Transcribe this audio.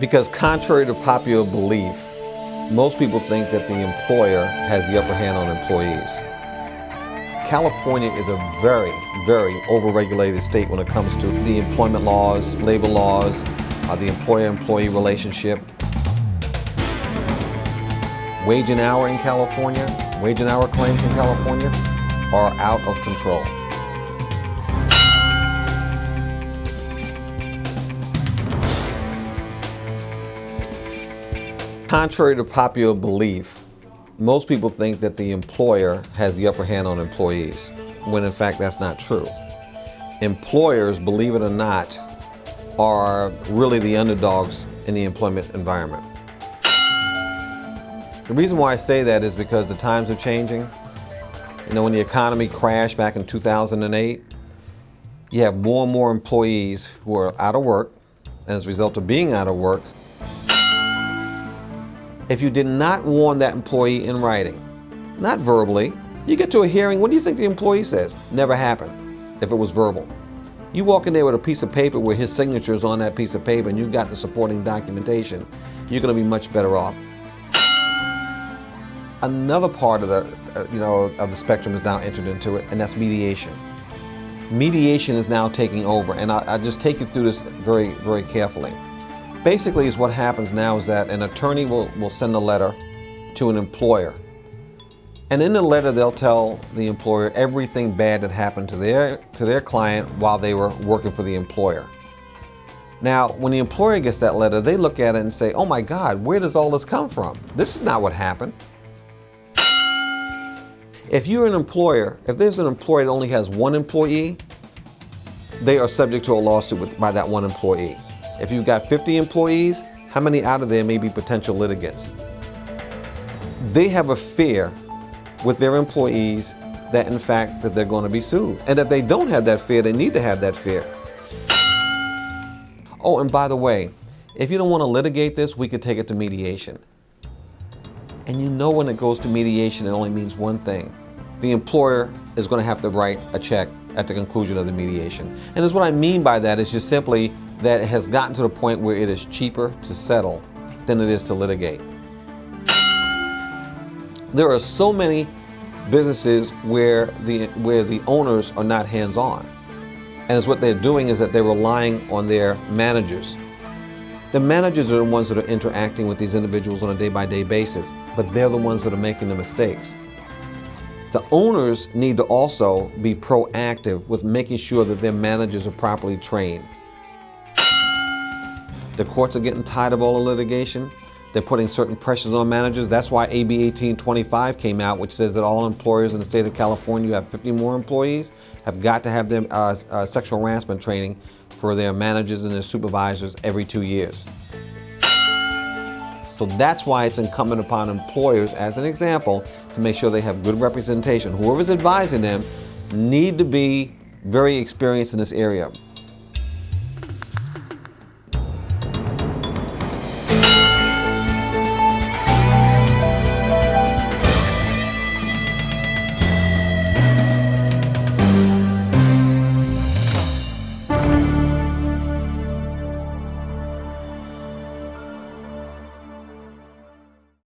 Because contrary to popular belief, most people think that the employer has the upper hand on employees. California is a very, very overregulated state when it comes to the employment laws, labor laws, the employer-employee relationship. Wage and hour in California, wage and hour claims in California are out of control. Contrary to popular belief, most people think that the employer has the upper hand on employees, when in fact that's not true. Employers, believe it or not, are really the underdogs in the employment environment. The reason why I say that is because the times are changing. You know, when the economy crashed back in 2008, you have more and more employees who are out of work, and as a result of being out of work, if you did not warn that employee in writing, not verbally, you get to a hearing, what do you think the employee says? Never happened, if it was verbal. You walk in there with a piece of paper where his signature is on that piece of paper and you've got the supporting documentation, you're going to be much better off. Another part of the spectrum is now entered into it, and that's mediation. Mediation is now taking over, and I'll just take you through this very, very carefully. Basically, is what happens now is that an attorney will send a letter to an employer. And in the letter, they'll tell the employer everything bad that happened to their client while they were working for the employer. Now, when the employer gets that letter, they look at it and say, oh my God, where does all this come from? This is not what happened. If you're an employer, if there's an employer that only has one employee, they are subject to a lawsuit by that one employee. If you've got 50 employees, how many out of there may be potential litigants? They have a fear with their employees that in fact that they're going to be sued. And if they don't have that fear, they need to have that fear. Oh, and by the way, if you don't want to litigate this, we could take it to mediation. And you know when it goes to mediation, it only means one thing. The employer is going to have to write a check at the conclusion of the mediation. And that's what I mean by that is just simply that it has gotten to the point where it is cheaper to settle than it is to litigate. There are so many businesses where the owners are not hands-on. And it's what they're doing is that they're relying on their managers. The managers are the ones that are interacting with these individuals on a day-by-day basis, but they're the ones that are making the mistakes. The owners need to also be proactive with making sure that their managers are properly trained. The courts are getting tired of all the litigation. They're putting certain pressures on managers. That's why AB 1825 came out, which says that all employers in the state of California who have 50 more employees have got to have their sexual harassment training for their managers and their supervisors every 2 years. So that's why it's incumbent upon employers, as an example, to make sure they have good representation. Whoever's advising them need to be very experienced in this area.